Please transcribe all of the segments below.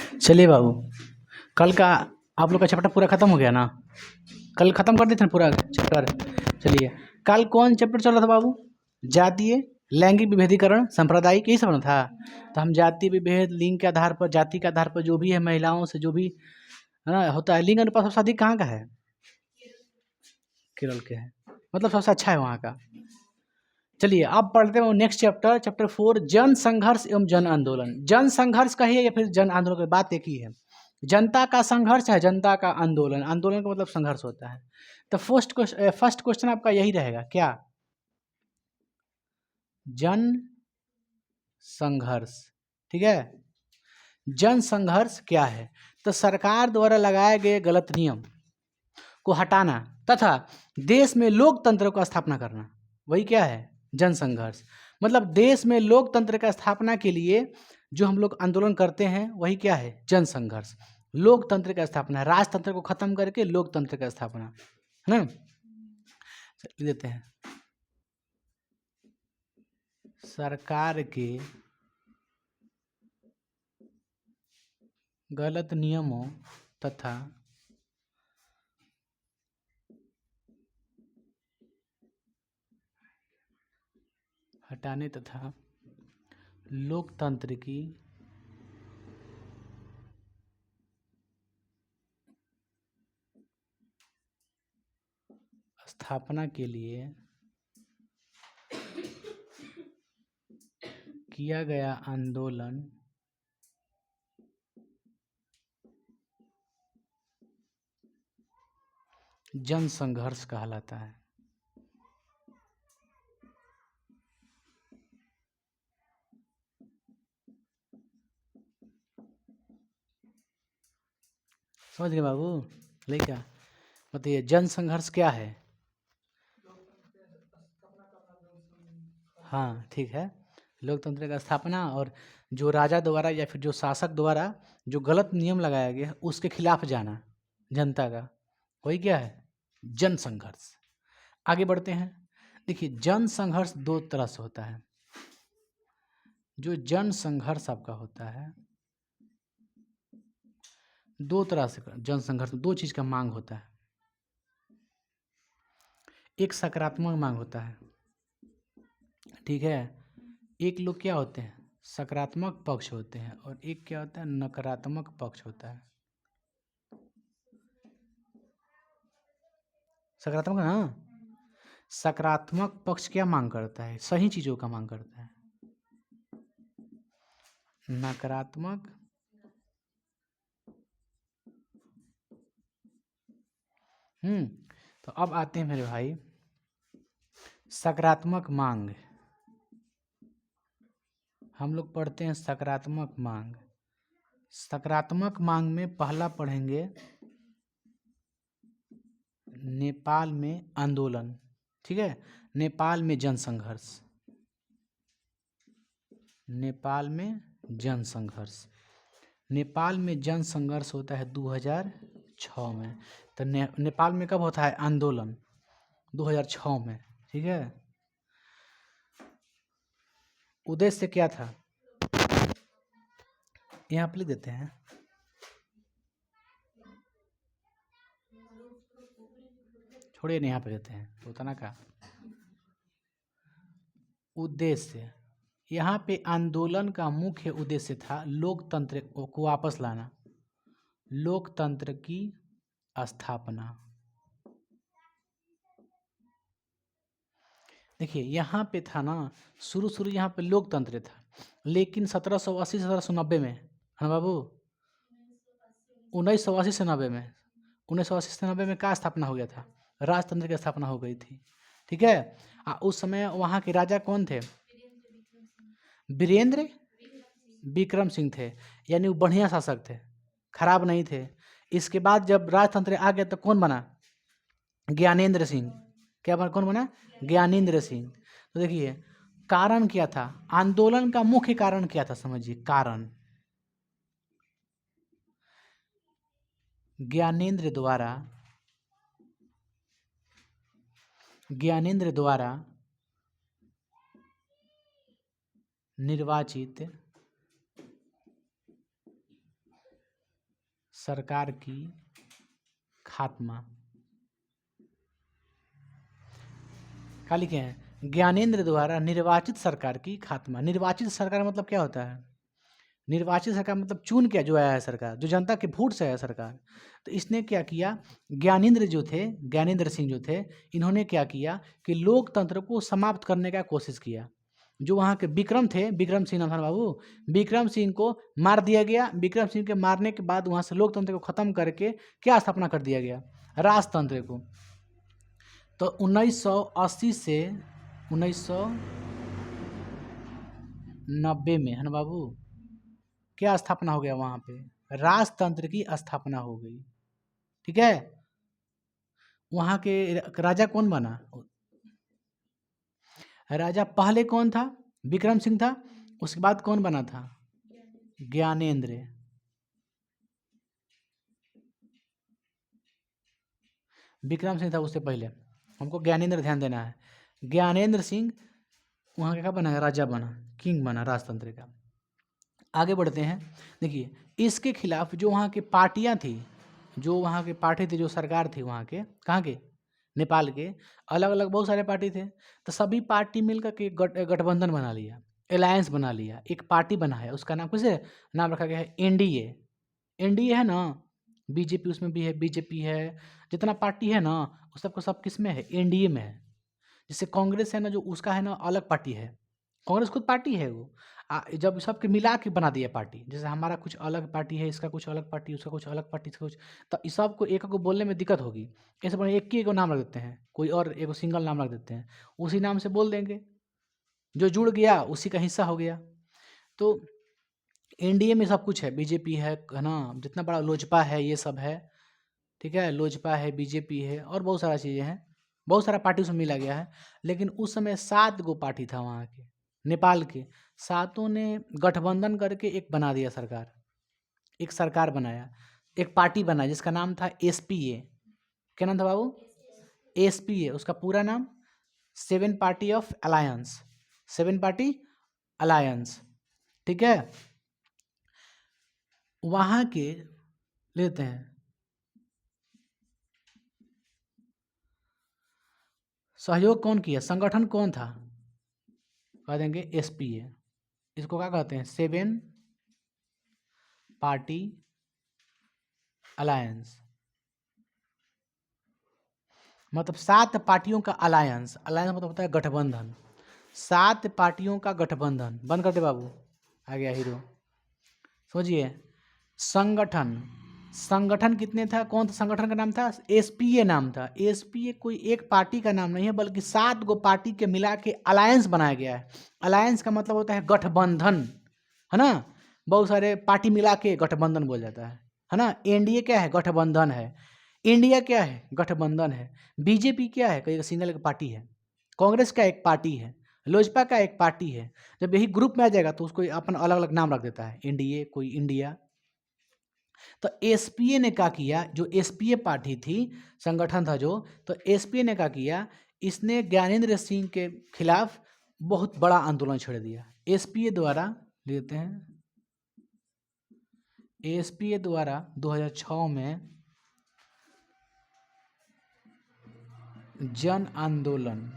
चलिए बाबू, कल का आप लोग का चैप्टर पूरा खत्म हो गया ना? कल खत्म कर देते हैं पूरा चैप्टर। चलिए, कल कौन चैप्टर चल रहा था बाबू? जातीय लैंगिक विभेदीकरण सांप्रदायिक, यही सब ना था। तो हम जाति विभेद, लिंग के आधार पर, जाति के आधार पर जो भी है, महिलाओं से जो भी है ना होता है। लिंग अनुपात सबसे अधिक कहाँ का है? केरल के है, मतलब सबसे अच्छा है वहाँ का। चलिए अब पढ़ते हैं नेक्स्ट चैप्टर, चैप्टर 4, जन संघर्ष एवं जन आंदोलन। जन संघर्ष कहिए या फिर जन आंदोलन की बात एक ही है। जनता का संघर्ष है, जनता का आंदोलन, आंदोलन का मतलब संघर्ष होता है। तो फर्स्ट क्वेश्चन आपका यही रहेगा क्या? जन संघर्ष, ठीक है। जन संघर्ष क्या है? तो सरकार द्वारा लगाए गए गलत नियम को हटाना तथा देश में लोकतंत्र का स्थापना करना, वही क्या है? जन संघर्ष। मतलब देश में लोकतंत्र का स्थापना के लिए जो हम लोग आंदोलन करते हैं वही क्या है? जन संघर्ष। लोकतंत्र का स्थापना, राजतंत्र को खत्म करके लोकतंत्र का स्थापना, है ना। लिख देते हैं, सरकार के गलत नियमों तथा हटाने तथा लोकतंत्र की स्थापना के लिए किया गया आंदोलन जन संघर्ष कहलाता है। समझ गए बाबू? लेकिन बताइए जन संघर्ष क्या है? हाँ ठीक है, लोकतंत्र का स्थापना और जो राजा द्वारा या फिर जो शासक द्वारा जो गलत नियम लगाया गया उसके खिलाफ जाना जनता का, वही क्या है? जन संघर्ष। आगे बढ़ते हैं। देखिए जन संघर्ष दो तरह से होता है। जो जन संघर्ष आपका होता है दो तरह से, जन संघर्ष में दो चीज का मांग होता है। एक सकारात्मक मांग होता है, ठीक है। एक लोग क्या होते हैं? सकारात्मक पक्ष होते हैं, और एक क्या होता है? नकारात्मक पक्ष होता है। सकारात्मक ना, सकारात्मक पक्ष क्या मांग करता है? सही चीजों का मांग करता है। नकारात्मक तो अब आते हैं मेरे भाई सकारात्मक मांग। हम लोग पढ़ते हैं सकारात्मक मांग। सकारात्मक मांग में पहला पढ़ेंगे नेपाल में आंदोलन, ठीक है। नेपाल में जनसंघर्ष, नेपाल में जनसंघर्ष। नेपाल में जनसंघर्ष होता है 2006 में। तो नेपाल में कब होता है आंदोलन? 2006 में, ठीक है। उद्देश्य क्या था? यहाँ पे लिख देते हैं, छोड़िए यहाँ पे देते हैं, उतना का उद्देश्य। यहाँ पे आंदोलन का मुख्य उद्देश्य था लोकतंत्र को वापस लाना, लोकतंत्र की स्थापना। देखिए यहाँ पे था ना, शुरू यहाँ पे लोकतंत्र था, लेकिन 1780 से 1790 में, है ना बाबू, 1980 से 90 में, 1980 से 90 में क्या स्थापना हो गया था? राजतंत्र की स्थापना हो गई थी, ठीक है। उस समय वहाँ के राजा कौन थे? वीरेंद्र विक्रम सिंह थे, यानी वो बढ़िया शासक थे, खराब नहीं थे। इसके बाद जब राजतंत्र आ गया तो कौन बना? ज्ञानेंद्र सिंह। क्या बना? कौन बना? ज्ञानेंद्र सिंह। तो देखिए कारण क्या था? आंदोलन का मुख्य कारण क्या था? समझिए कारण, ज्ञानेंद्र द्वारा निर्वाचित सरकार की खात्मा। क्या लिखे हैं? ज्ञानेंद्र द्वारा निर्वाचित सरकार की खात्मा। निर्वाचित सरकार मतलब क्या होता है? निर्वाचित सरकार मतलब चुन के जो आया है सरकार, जो जनता के वोट से आया सरकार। तो इसने क्या किया, ज्ञानेंद्र जो थे, ज्ञानेंद्र सिंह जो थे, इन्होंने क्या किया कि लोकतंत्र को समाप्त करने का कोशिश किया। जो वहाँ के विक्रम थे, विक्रम सिंह नाम था बाबू, विक्रम सिंह को मार दिया गया। विक्रम सिंह के मारने के बाद वहाँ से लोकतंत्र को खत्म करके क्या स्थापना कर दिया गया? राजतंत्र को। तो 1980 से 1990 में है ना बाबू, क्या स्थापना हो गया वहां पे? राजतंत्र की स्थापना हो गई। ठीक है। वहां के राजा कौन बना? राजा पहले कौन था? विक्रम सिंह था। उसके बाद कौन बना था? ज्ञानेंद्र। विक्रम सिंह था उससे पहले, हमको ज्ञानेंद्र ध्यान देना है। ज्ञानेंद्र सिंह वहां का क्या बना? राजा बना, किंग बना राजतंत्र का। आगे बढ़ते हैं। देखिए, इसके खिलाफ जो वहाँ की पार्टियां थी, जो वहाँ के पार्टी थे, जो सरकार थी वहाँ के, कहाँ के? नेपाल के। अलग अलग बहुत सारे पार्टी थे, तो सभी पार्टी मिलकर के गठबंधन बना लिया, अलायंस बना लिया, एक पार्टी बना है। उसका नाम कैसे नाम रखा गया है? एनडीए। एनडीए है ना, बीजेपी उसमें भी है, बीजेपी है, जितना पार्टी है ना वो सबको सब किस में है? एनडीए में है। जैसे कांग्रेस है ना, जो उसका है ना अलग पार्टी है, कांग्रेस खुद पार्टी है वो। जब सबके मिला के बना दिया पार्टी, जैसे हमारा कुछ अलग पार्टी है, इसका कुछ अलग पार्टी, उसका कुछ अलग पार्टी, इसका कुछ, तो इस सबको एक को बोलने में दिक्कत होगी। ऐसे बड़े एक ही को नाम रख देते हैं, कोई और एक सिंगल नाम रख देते हैं, उसी नाम से बोल देंगे, जो जुड़ गया उसी का हिस्सा हो गया। तो एनडीए में सब कुछ है, बीजेपी है ना, जितना बड़ा लोजपा है ये सब है। ठीक है, लोजपा है, बीजेपी है, और बहुत सारा चीज़ें हैं, बहुत सारा पार्टी उसमें मिला गया है। लेकिन उस समय 7 गो पार्टी था वहाँ के, नेपाल के। सातों ने गठबंधन करके एक बना दिया सरकार, एक सरकार बनाया, एक पार्टी बनाया जिसका नाम था एसपीए। क्या नाम था बाबू? एसपीए। उसका पूरा नाम seven party of alliance, seven party alliance. ठीक है। वहाँ के लेते हैं सहयोग कौन किया, संगठन कौन था? कह देंगे एसपीए। इसको क्या कहते हैं? Seven party alliance. मतलब 7 पार्टियों का अलायंस। अलायंस मतलब होता है गठबंधन। 7 पार्टियों का गठबंधन। बंद कर दे बाबू, आ गया हीरो। सोचिए, संगठन, संगठन कितने था? कौन सा संगठन का नाम था? एसपीए नाम था। एसपीए कोई एक पार्टी का नाम नहीं है, बल्कि 7 गो पार्टी के मिला के अलायंस बनाया गया है। अलायंस का मतलब होता है गठबंधन, है ना। बहुत सारे पार्टी मिला के गठबंधन बोल जाता है ना। एनडीए क्या है? गठबंधन है। इंडिया क्या है? गठबंधन है। बीजेपी क्या है? कहीं सिंगल एक पार्टी है। कांग्रेस का एक पार्टी है, लोजपा का एक पार्टी है। जब यही ग्रुप में आ जाएगा तो उसको अपन अलग अलग नाम रख देता है, एनडीए, कोई इंडिया। तो एसपीए ने क्या किया, जो एसपीए पार्टी थी, संगठन था जो, तो एसपीए ने क्या किया, इसने ज्ञानेंद्र सिंह के खिलाफ बहुत बड़ा आंदोलन छेड़ दिया। एसपीए द्वारा लेते हैं, एसपीए द्वारा 2006 में जन आंदोलन,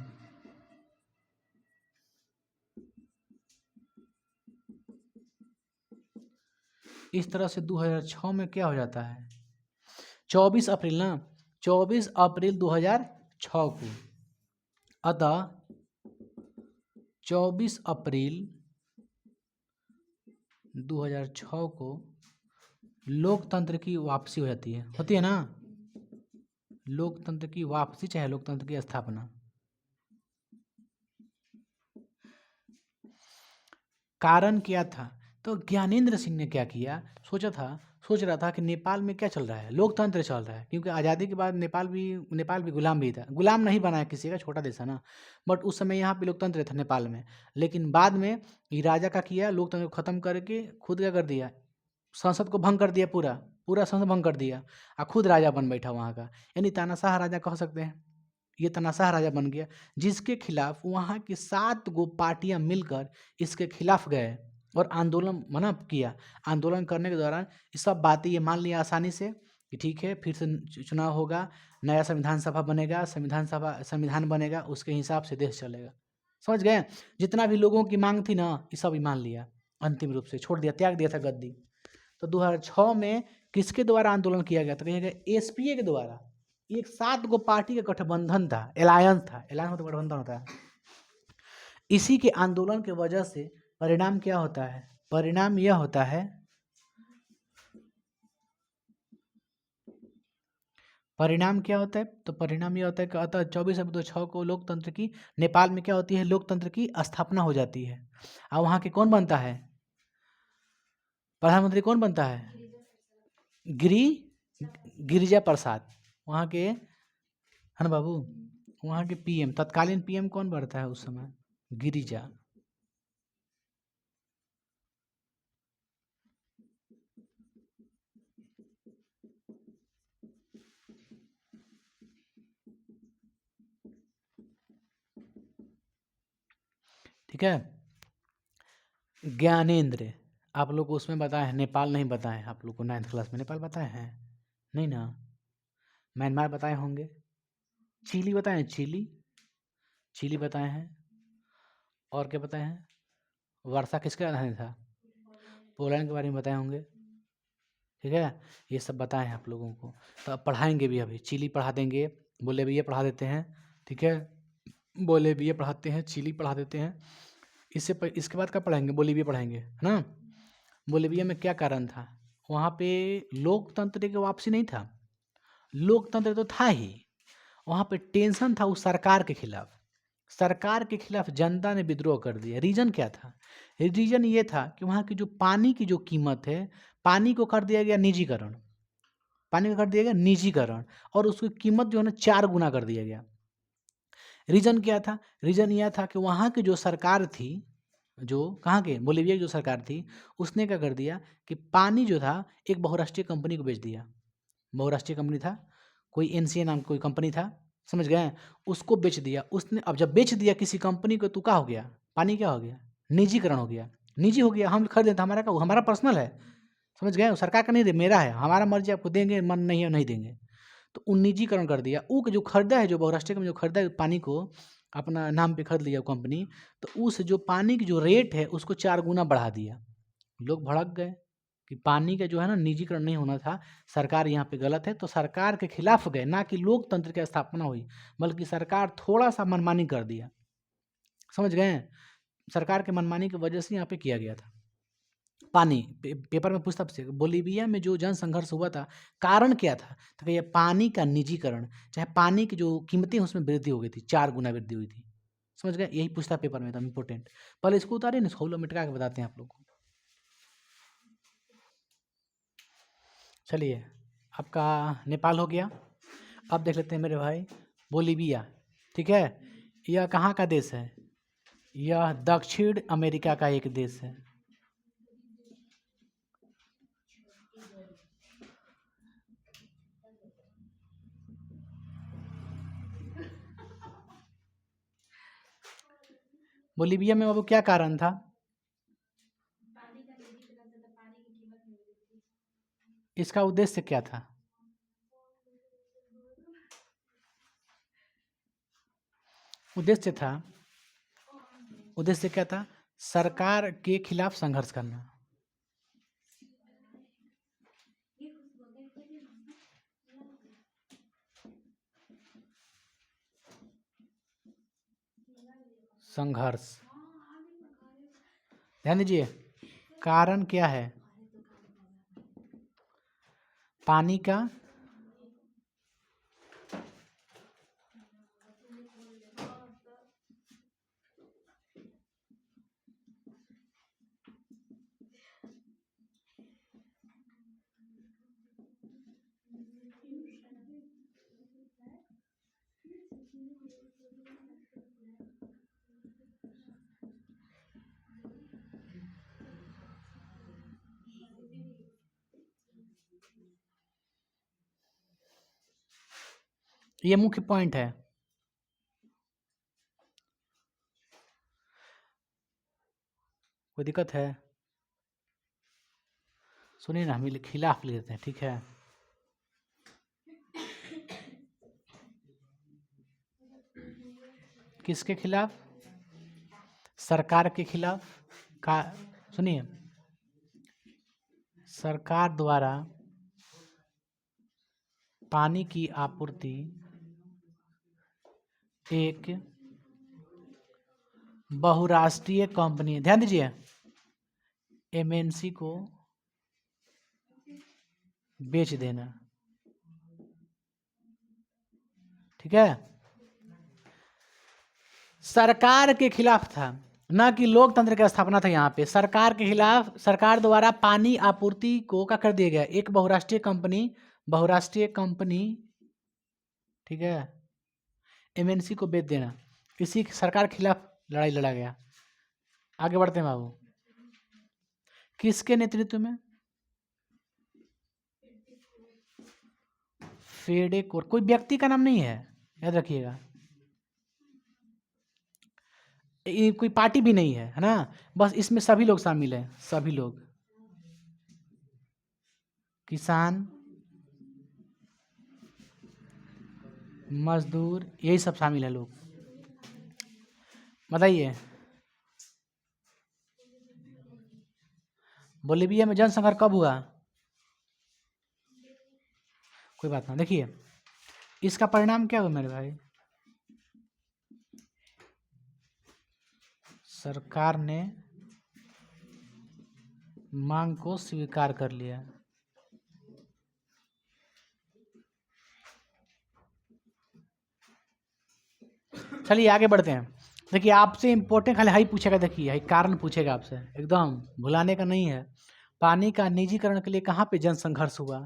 इस तरह से 2006 में क्या हो जाता है? 24 अप्रैल ना, 24 अप्रैल 2006 को, अतः 24 अप्रैल 2006 को लोकतंत्र की वापसी हो जाती है। होती है ना, लोकतंत्र की वापसी, चाहे लोकतंत्र की स्थापना। कारण क्या था? तो ज्ञानेंद्र सिंह ने क्या किया, सोच रहा था कि नेपाल में क्या चल रहा है, लोकतंत्र चल रहा है, क्योंकि आज़ादी के बाद नेपाल भी गुलाम भी था। गुलाम नहीं बनाया किसी का, छोटा देश है ना, बट उस समय यहाँ पे लोकतंत्र था नेपाल में। लेकिन बाद में ये राजा का किया, लोकतंत्र को खत्म करके खुद क्या कर दिया, संसद को भंग कर दिया, पूरा पूरा संसद भंग कर दिया, और खुद राजा बन बैठा वहाँ का। यानी तानाशाह राजा कह सकते हैं, ये तानाशाह राजा बन गया, जिसके खिलाफ वहाँ की 7 गो पार्टियां मिलकर इसके खिलाफ गए। और आंदोलन मना किया। आंदोलन करने के दौरान ये सब बातें ये मान लिया आसानी से कि ठीक है, फिर से चुनाव होगा, नया संविधान सभा बनेगा, संविधान बनेगा, उसके हिसाब से देश चलेगा। समझ गए? जितना भी लोगों की मांग थी ना, ये सब मान लिया, अंतिम रूप से छोड़ दिया, त्याग दिया था गद्दी। तो 2006 में किसके द्वारा आंदोलन किया गया था? कहिएगा एसपीए के द्वारा। एक 7 गो पार्टी का गठबंधन था, एलायंस था, एलायंस तो गठबंधन होता है। इसी के आंदोलन के वजह से परिणाम क्या होता है? परिणाम यह होता है, परिणाम क्या होता है? तो परिणाम यह होता है कि अतः 24/6 को लोकतंत्र की, नेपाल में क्या होती है, लोकतंत्र की स्थापना हो जाती है। और वहाँ के कौन बनता है प्रधानमंत्री? कौन बनता है? गिरिजा प्रसाद, वहाँ के, है ना बाबू, वहाँ के पीएम, तत्कालीन पीएम कौन बनता है उस समय? गिरिजा। ठीक है। ज्ञानेंद्र, आप लोग को उसमें बताए हैं, नेपाल नहीं बताए हैं आप लोग को, 9th क्लास में नेपाल बताए हैं नहीं ना? म्यांमार बताए होंगे, चिली बताए हैं, चिली बताए हैं, और क्या बताए हैं? वर्षा किसके राजधानी था? पोलैंड के बारे में बताए होंगे। ठीक है, ये सब बताए हैं आप लोगों को, तो अब पढ़ाएंगे भी, अभी चिली पढ़ा देंगे, बोलेविया पढ़ा देते हैं। ठीक है, बोलेविया पढ़ाते हैं, चिली पढ़ा देते हैं। इसके बाद क्या पढ़ाएंगे? बोलीविया पढ़ाएंगे, है ना? बोलीविया में क्या कारण था? वहाँ पे लोकतंत्र की वापसी नहीं था, लोकतंत्र तो था ही, वहाँ पे टेंशन था उस सरकार के खिलाफ। सरकार के खिलाफ जनता ने विद्रोह कर दिया। रीजन क्या था? रीजन ये था कि वहाँ की जो पानी की जो कीमत है, पानी को कर दिया गया निजीकरण, पानी को कर दिया गया निजीकरण, और उसकी कीमत जो है ना 4 गुना कर दिया गया। रीजन क्या था? रीजन यह था कि वहाँ की जो सरकार थी, जो कहाँ के, बोलीविया की जो सरकार थी, उसने क्या कर दिया कि पानी जो था एक बहुराष्ट्रीय कंपनी को बेच दिया। बहुराष्ट्रीय कंपनी था, कोई एनसीए नाम कोई कंपनी था, समझ गए? उसको बेच दिया उसने। अब जब बेच दिया किसी कंपनी को, तो क्या हो गया? पानी क्या हो गया? निजीकरण हो गया, निजी हो गया। हम खरीद देते, हमारा का, हमारा पर्सनल है, समझ गए? सरकार का नहीं, मेरा है, हमारा मर्जी, आपको देंगे, मन नहीं है नहीं देंगे। तो उन निजीकरण कर दिया। वो जो खरीदा है, जो बहुराष्ट्रीय कंपनी जो खरीदा है पानी को, अपना नाम पे खरीद लिया कंपनी, तो उस जो पानी की जो रेट है उसको 4 गुना बढ़ा दिया। लोग भड़क गए कि पानी का जो है ना निजीकरण नहीं होना था, सरकार यहाँ पे गलत है, तो सरकार के खिलाफ गए, ना कि लोकतंत्र की स्थापना हुई, बल्कि सरकार थोड़ा सा मनमानी कर दिया। समझ गए? सरकार के मनमानी की वजह से यहाँ पे किया गया था। पानी पेपर में पूछता है, बोलीविया में जो जन संघर्ष हुआ था, कारण क्या था? तो ये पानी का निजीकरण, चाहे पानी की जो कीमतें उसमें वृद्धि हो गई थी, 4 गुना वृद्धि हुई थी। समझ गए? यही पूछता पेपर में, एकदम इंपॉर्टेंट। पहले इसको उतारे ना, इसको मिटका के बताते हैं आप लोग को। चलिए, आपका नेपाल हो गया। अब देख लेते हैं मेरे भाई, बोलीविया। ठीक है, यह कहाँ का देश है? यह दक्षिण अमेरिका का एक देश है। बोलीविया में बाबू क्या कारण था? इसका उद्देश्य क्या था? उद्देश्य था, उद्देश्य क्या था? सरकार के खिलाफ संघर्ष करना। संघर्ष, ध्यान दीजिए, कारण क्या है? पानी का ये मुख्य पॉइंट है। कोई दिक्कत है? सुनिए ना, हम खिलाफ लिख देते हैं, ठीक है। किसके खिलाफ? सरकार के खिलाफ। का सुनिए, सरकार द्वारा पानी की आपूर्ति एक बहुराष्ट्रीय कंपनी, ध्यान दीजिए, एमएनसी को बेच देना, ठीक है। सरकार के खिलाफ था, ना कि लोकतंत्र की स्थापना था। यहाँ पे सरकार के खिलाफ, सरकार द्वारा पानी आपूर्ति को क्या कर दिया गया, एक बहुराष्ट्रीय कंपनी, ठीक है, एमएनसी को बेच देना, इसी सरकार के खिलाफ लड़ाई लड़ा गया। आगे बढ़ते हैं बाबू, किसके नेतृत्व में? फेडेकोर, कोई व्यक्ति का नाम नहीं है, याद रखिएगा। ये कोई पार्टी भी नहीं है, है ना, बस इसमें सभी लोग शामिल हैं, सभी लोग, किसान, मजदूर, यही सब शामिल है लोग। बताइए, बोलीविया में जनसंहार कब हुआ? कोई बात ना, देखिए इसका परिणाम क्या हुआ मेरे भाई, सरकार ने मांग को स्वीकार कर लिया। चलिए आगे बढ़ते हैं। देखिए आपसे इम्पोर्टेंट खाली हाई पूछेगा, देखिए हाई कारण पूछेगा आपसे, एकदम भुलाने का नहीं है। पानी का निजीकरण के लिए कहाँ पे जन संघर्ष हुआ?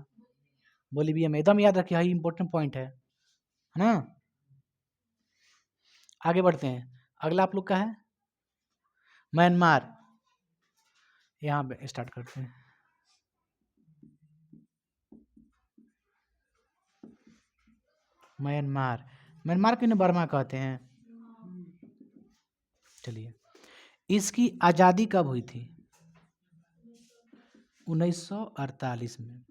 बोलीविया में, एकदम याद रखिए, हाई इंपॉर्टेंट पॉइंट है ना। आगे बढ़ते हैं, अगला आप लोग का है म्यांमार। यहाँ पे स्टार्ट करते हैं। म्यांमार, म्यांमार को इन्हें बर्मा कहते हैं। चलिए, इसकी आज़ादी कब हुई थी? 1948 में।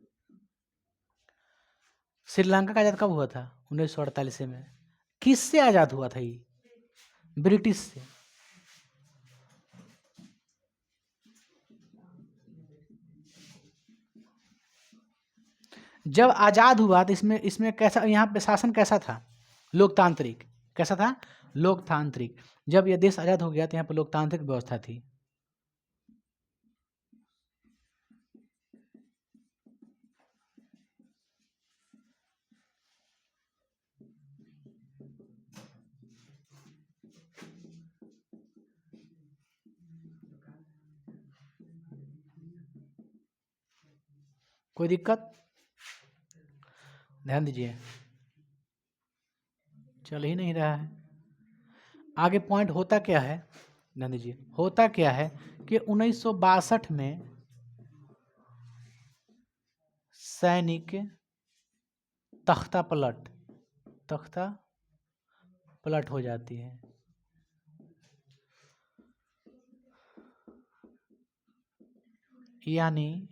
श्रीलंका का आज़ाद कब हुआ था? 1948 में। किससे आज़ाद हुआ था ये? ब्रिटिश से। जब आज़ाद हुआ तो इसमें इसमें कैसा, यहाँ पे शासन कैसा था? लोकतांत्रिक। कैसा था? लोकतांत्रिक। जब यह देश आज़ाद हो गया तो यहाँ पर लोकतांत्रिक व्यवस्था थी। कोई दिक्कत? ध्यान दीजिए, चल ही नहीं रहा है आगे। पॉइंट होता क्या है, ध्यान दीजिए, होता क्या है कि 1962 में सैनिक तख्ता पलट हो जाती है। यानी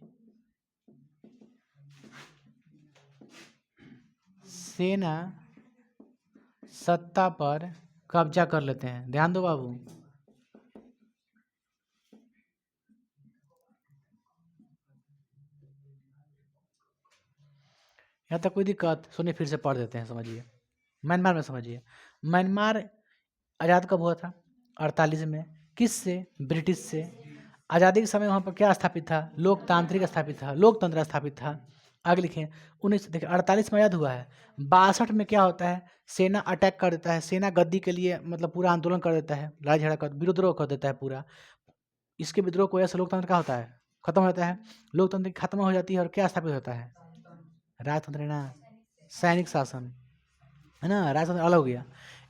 सेना सत्ता पर कब्जा कर लेते हैं। ध्यान दो बाबू, यहाँ तक कोई दिक्कत? सुनिए फिर से पढ़ देते हैं, समझिए। म्यांमार में समझिए, म्यांमार आज़ाद कब हुआ था? 48 में। किससे? ब्रिटिश से। आज़ादी के समय वहाँ पर क्या स्थापित था? लोकतांत्रिक स्थापित था, लोकतंत्र स्थापित था। आगे लिखें, 1948 में आज़ाद हुआ है। 62 में क्या होता है? सेना अटैक कर देता है, सेना गद्दी के लिए मतलब पूरा आंदोलन कर देता है, लड़ाई झगड़ा कर, विद्रोह कर देता है पूरा। इसके विद्रोह को ऐसा लोकतंत्र का होता है, खत्म हो जाता है। लोकतंत्र खत्म हो जाती है और क्या स्थापित होता है? राजतंत्र, ना सैनिक शासन, है ना, राजतंत्र अलग हो गया।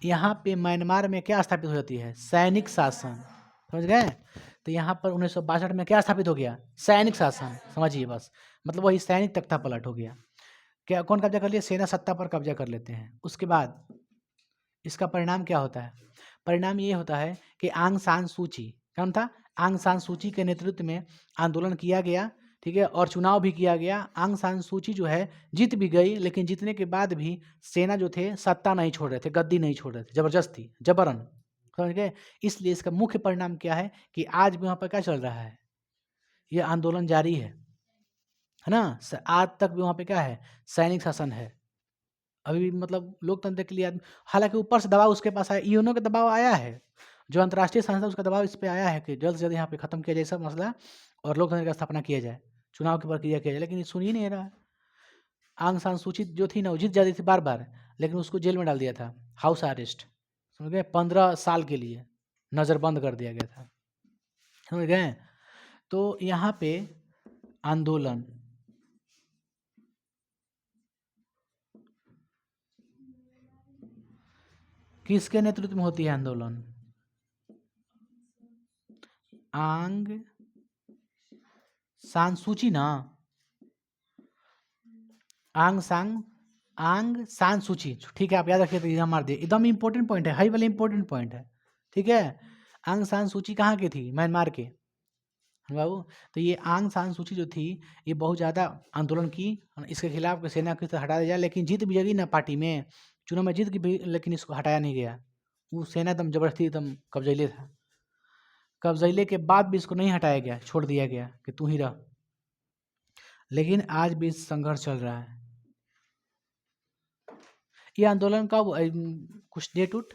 यहाँ पे म्यांमार में क्या स्थापित हो जाती है? सैनिक शासन। समझ गए? तो यहाँ पर 1962 में क्या स्थापित हो गया? सैनिक शासन। समझिए बस, मतलब वही सैनिक तख्ता पलट हो गया। क्या कौन कब्जा कर लिया? सेना सत्ता पर कब्जा कर लेते हैं। उसके बाद इसका परिणाम क्या होता है? परिणाम ये होता है कि आंग सान सूची, कौन था? आंग सान सूची के नेतृत्व में आंदोलन किया गया, ठीक है, और चुनाव भी किया गया। आंग सान सूची जो है जीत भी गई, लेकिन जीतने के बाद भी सेना जो थे सत्ता नहीं छोड़ रहे थे, गद्दी नहीं छोड़ रहे थे, जबरदस्ती जबरन, समझ गए। इसलिए इसका मुख्य परिणाम क्या है कि आज भी वहाँ पर क्या चल रहा है, ये आंदोलन जारी है ना। आज तक भी वहाँ पे क्या है, सैनिक शासन है अभी भी, मतलब लोकतंत्र के लिए। हालांकि ऊपर से दबाव उसके पास आया, यूएनओ का दबाव आया है, जो अंतर्राष्ट्रीय संस्था उसका दबाव इस पे आया है कि जल्द से जल्द यहाँ पे खत्म किया जाए सब मसला और लोकतंत्र की स्थापना किया जाए, चुनाव की प्रक्रिया किया जाए, लेकिन ये सुन ही नहीं रहा। आंग सान सूची जो थी ना, वो जीत जाती थी बार बार, लेकिन उसको जेल में डाल दिया था, हाउस अरेस्ट, समझ गए, 15 साल के लिए नज़रबंद कर दिया गया था, समझ गए। तो यहाँ पे आंदोलन किसके नेतृत्व में होती है आंदोलन, आंग सान सूची ना, आंग सान सूची, ठीक है, आप याद रखिए, तो एग्जाम मार दिए, एकदम इंपॉर्टेंट पॉइंट है, हाई वाले इंपॉर्टेंट पॉइंट है, ठीक है। आंग सान सूची कहाँ की थी, म्यांमार के बाबू। तो ये आंग सान सूची जो थी, ये बहुत ज़्यादा आंदोलन की, इसके खिलाफ सेना की हटा दिया जाए, लेकिन जीत भी गई ना पार्टी में, चुनाव में जीत की भी, लेकिन इसको हटाया नहीं गया। वो सेना एकदम जबरदस्ती एकदम कब्जैले था, कब्जैले के बाद भी इसको नहीं हटाया गया, छोड़ दिया गया कि तू ही रह। लेकिन आज भी संघर्ष चल रहा है। ये आंदोलन का कुछ डेट उट,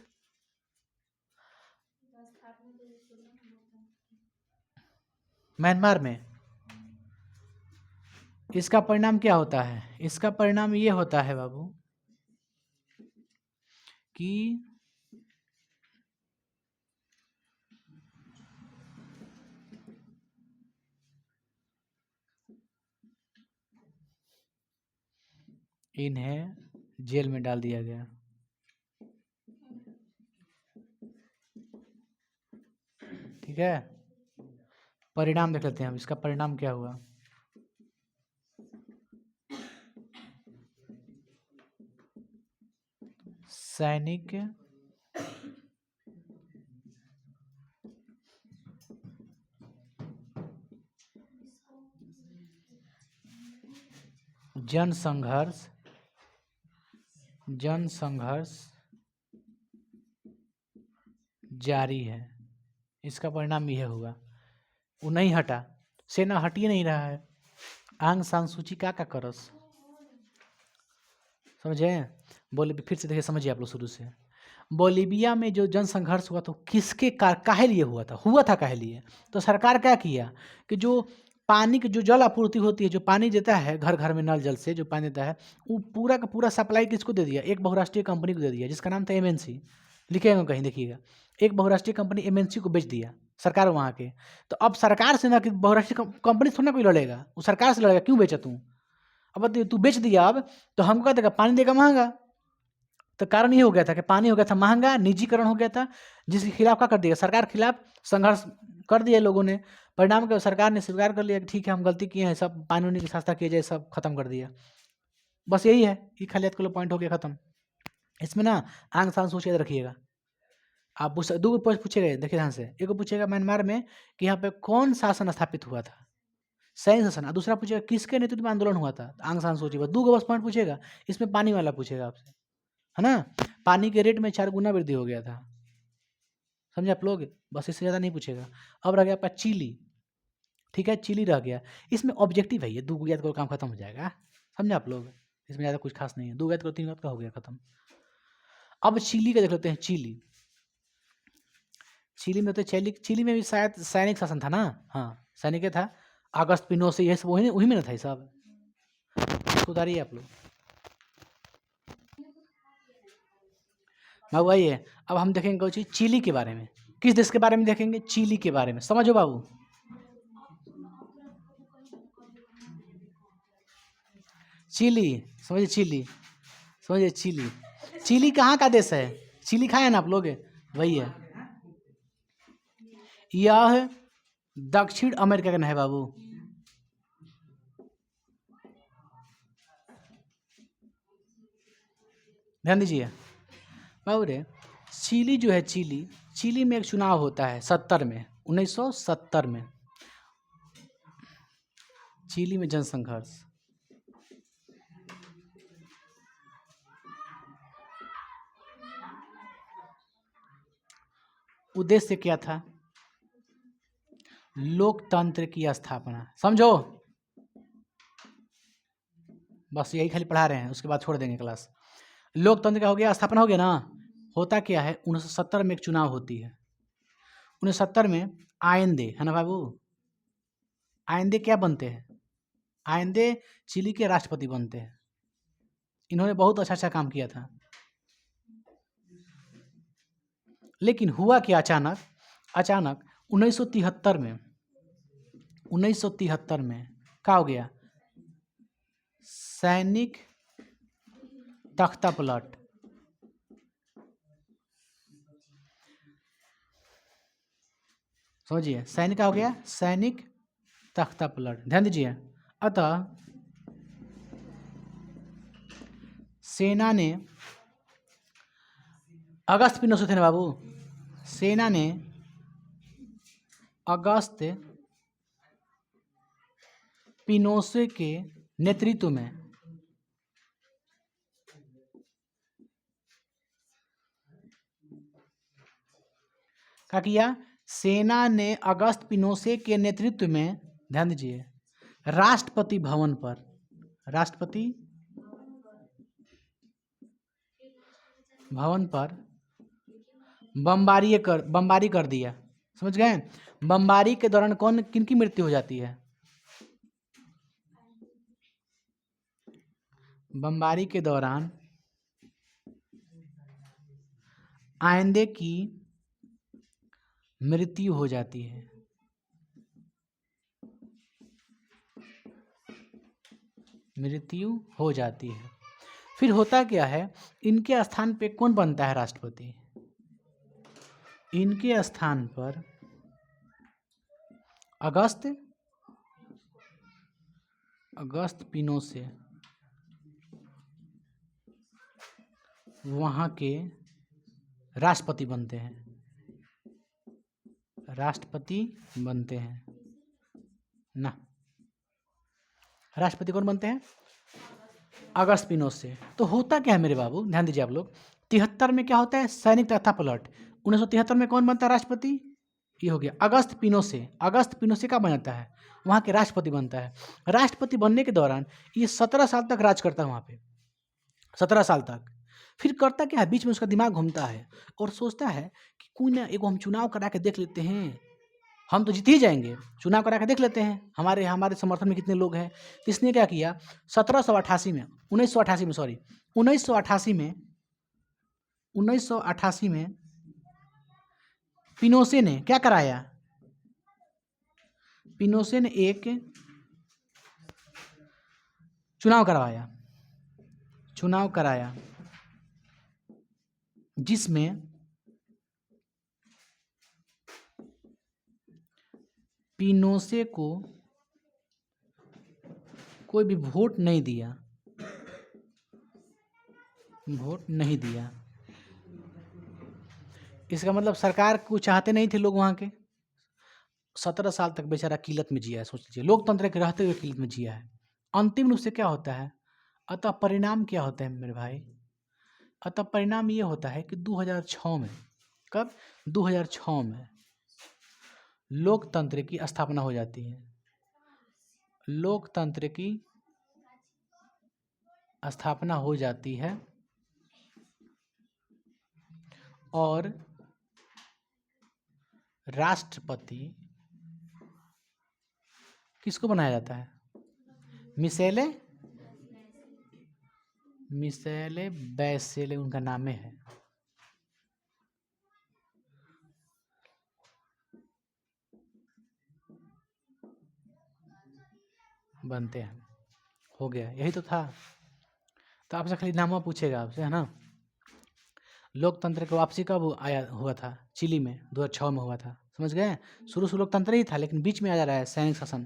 म्यांमार में, इसका परिणाम क्या होता है, इसका परिणाम ये होता है बाबू कि इन्हें जेल में डाल दिया गया, ठीक है। परिणाम देख लेते हैं हम, इसका परिणाम क्या हुआ। सैनिक जनसंघर्ष जारी है, इसका परिणाम यह हुआ। वो नहीं हटा, सेना हट ही नहीं रहा है। आंग सान सूची क्या करस, समझे। फिर से देखिए, समझिए आप लोग शुरू से। बोलीविया में जो जनसंघर्ष हुआ तो किसके काहे लिए हुआ था काहे लिए। तो सरकार क्या किया कि जो पानी की जो जल आपूर्ति होती है, जो पानी देता है घर घर में नल जल से जो पानी देता है, वो पूरा का पूरा सप्लाई किसको दे दिया, एक बहुराष्ट्रीय कंपनी को दे दिया, जिसका नाम था एमएनसी, लिखेगा कहीं देखिएगा, एक बहुराष्ट्रीय कंपनी एमएनसी को बेच दिया सरकार वहाँ के। तो अब सरकार से ना कि बहुराष्ट्रीय कंपनी थोड़ा ना कोई लड़ेगा, वो सरकार से लड़ेगा, क्यों बेचा तू, अब तू बेच दिया, अब तो हमको क्या देगा, पानी देगा महंगा। तो कारण ये हो गया था कि पानी हो गया था महंगा, निजीकरण हो गया था, जिसके खिलाफ क्या कर दिया, सरकार के खिलाफ संघर्ष कर दिया लोगों ने। परिणाम के सरकार ने स्वीकार कर लिया कि ठीक है हम गलती किए हैं, सब पानी उनी की सस्ता किया जाए, सब खत्म कर दिया। बस यही है, ये खाली याद कर पॉइंट हो गया खत्म। इसमें ना आंग सान सूची याद रखिएगा। आप दो पूछेगा, देखिए ध्यान से, एक पूछेगा म्यांमार में कि यहाँ पे कौन शासन स्थापित हुआ था, सैन्य शासन, और दूसरा पूछेगा किसके नेतृत्व में आंदोलन हुआ था, आंग सान सूची, बस 2 बस पॉइंट पूछेगा। इसमें पानी वाला पूछेगा आपसे, है ना, पानी के रेट में 4 गुना वृद्धि हो गया था, समझे आप लोग, बस इससे ज़्यादा नहीं पूछेगा। अब रह गया आपका चिली, ठीक है, चिली रह गया। इसमें ऑब्जेक्टिव है, ये 2 याद करो काम खत्म हो जाएगा, समझे आप लोग, इसमें ज़्यादा कुछ खास नहीं है, 2 याद करो 3 याद का हो गया खत्म। अब चिली का देख लेते हैं, चिली में तो चिली में भी शायद सैनिक शासन था ना, हाँ सैनिक था, अगस्त पिनो से, यह सब वही में ना था ये सब, सुधारिए आप लोग। बाबू आइए, अब हम देखेंगे कोई चीज़ चिली के बारे में, किस देश के बारे में देखेंगे, चिली के बारे में, समझो बाबू। चिली, समझिए चिली, समझिए चिली, चिली कहाँ का देश है, चिली खाए ना आप लोग, वही है, यह दक्षिण अमेरिका का है बाबू। ध्यान दीजिए बाबू रे, चिली जो है, चिली में एक चुनाव होता है 1970 में, चिली में जनसंघर्ष। उद्देश्य क्या था? लोकतंत्र की स्थापना। समझो, बस यही खाली पढ़ा रहे हैं, उसके बाद छोड़ देंगे क्लास। लोकतंत्र का हो गया, स्थापना हो गया ना। होता क्या है, 1970 में एक चुनाव होती है। 1970 में आइंदे, है ना बाबू, आइंदे क्या बनते हैं? आइंदे चिली के राष्ट्रपति बनते हैं। इन्होंने बहुत अच्छा अच्छा काम किया था। लेकिन हुआ कि अचानक 1973 में क्या हो गया? सैनिक तख्ता पलट। समझिए, सैनिक क्या हो गया? सैनिक तख्ता पलट। ध्यान दीजिए, अतः सेना ने अगस्त पिनोसे थे ना बाबू, सेना ने अगस्त पिनोसे के नेतृत्व में क्या किया? सेना ने अगस्त पिनोसे के नेतृत्व में, ध्यान दीजिए, राष्ट्रपति भवन पर बमबारी कर दिया। समझ गए? बमबारी के दौरान किन की मृत्यु हो जाती है? बमबारी के दौरान आइंदे की मृत्यु हो जाती है। फिर होता क्या है, इनके स्थान पे कौन बनता है राष्ट्रपति? इनके स्थान पर अगस्त पिनोसे वहाँ के राष्ट्रपति बनते हैं ना। राष्ट्रपति कौन बनते हैं? अगस्त पिनोसे। तो होता क्या है मेरे बाबू, ध्यान दीजिए आप लोग, 73 में क्या होता है? सैनिक तख्ता पलट। 1973 में कौन बनता है राष्ट्रपति? ये हो गया अगस्त पिनोसे का बनता है, वहाँ के राष्ट्रपति बनता है। राष्ट्रपति बनने के दौरान ये 17 साल तक राज करता है वहाँ पे, 17 साल तक। फिर करता क्या है, बीच में उसका दिमाग घूमता है और सोचता है कि कोई ना, एगो हम चुनाव करा के देख लेते हैं, हम तो जीत ही जाएंगे, चुनाव करा के देख लेते हैं, हमारे समर्थन में कितने लोग हैं। तो इसने क्या किया, 1988 में पिनोसे ने क्या कराया? पिनोसे ने एक चुनाव कराया जिसमें पिनोसे को कोई भी वोट नहीं दिया। इसका मतलब सरकार को चाहते नहीं थे लोग वहाँ के। 17 साल तक बेचारा किल्लत में जिया है, सोच लीजिए, लोकतंत्र के रहते हुए किल्लत में जिया है। अंतिम रूप से क्या होता है? अतः परिणाम क्या होता है मेरे भाई? अतः परिणाम ये होता है कि 2006 में, कब? 2006 में लोकतंत्र की स्थापना हो जाती है। लोकतंत्र की स्थापना हो जाती है और राष्ट्रपति किसको बनाया जाता है? मिशेले बैसेले उनका नाम है। बनते हैं। हो गया, यही तो था। तो आपसे खाली नाम पूछेगा आपसे, है ना। लोकतंत्र की वापसी कब हुआ था? चिली में 2006 में हुआ था। समझ गए? शुरू लोकतंत्र ही था, लेकिन बीच में आ जा रहा है सैनिक शासन।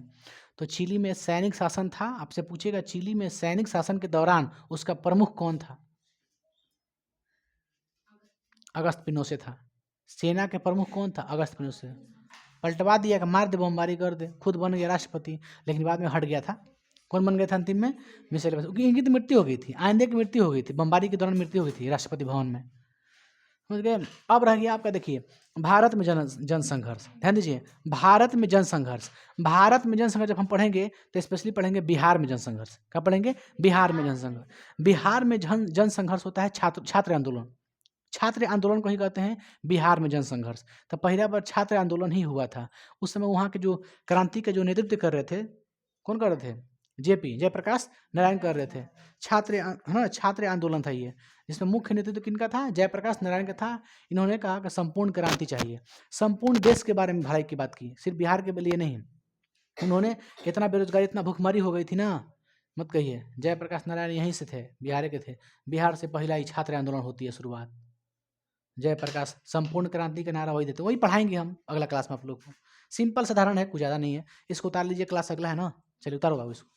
तो चिली में सैनिक शासन था। आपसे पूछेगा चिली में सैनिक शासन के दौरान उसका प्रमुख कौन था? अगस्त पिनोसे था। सेना के प्रमुख कौन था? अगस्त पिनोसे। पलटवा दिया कि मार दे, बमबारी कर दे, खुद बन गया राष्ट्रपति, लेकिन बाद में हट गया था। कौन बन गया था अंतिम में? मिशेल बाशेले। इनकी तो मृत्यु हो गई थी, आइंदे की मृत्यु हो गई थी, बमबारी के दौरान मृत्यु हो गई थी राष्ट्रपति भवन में, समझ गए। अब रह गया आपका, देखिए भारत में जन संघर्ष, ध्यान दीजिए, भारत में जन संघर्ष। भारत में जन संघर्ष जब हम पढ़ेंगे तो स्पेशली पढ़ेंगे बिहार में जन संघर्ष। क्या पढ़ेंगे? बिहार में जन संघर्ष। बिहार में जन संघर्ष होता है छात्र आंदोलन। छात्र आंदोलन को ही कहते हैं बिहार में जन संघर्ष। तो पहला बार छात्र आंदोलन ही हुआ था। उस समय वहाँ के जो क्रांति के जो नेतृत्व कर रहे थे, कौन कर रहे थे? जेपी जयप्रकाश नारायण कर रहे थे। छात्र आंदोलन था ये, जिसमें मुख्य नेतृत्व किनका था? जयप्रकाश नारायण का था। इन्होंने कहा कि संपूर्ण क्रांति चाहिए, संपूर्ण देश के बारे में भलाई की बात की, सिर्फ बिहार के लिए नहीं। उन्होंने इतना बेरोजगारी, इतना भूखमरी हो गई थी ना, मत कहिए। जयप्रकाश नारायण यहीं से थे, बिहार के थे। बिहार से पहला ही छात्र आंदोलन होती है शुरुआत। जयप्रकाश संपूर्ण क्रांति का नारा वही देते, वही पढ़ाएंगे हम अगला क्लास में आप लोग को। सिंपल साधारण है, कुछ ज़्यादा नहीं है। इसको उतार लीजिए, क्लास अगला है ना। चलिए उतारो बाबू इसको।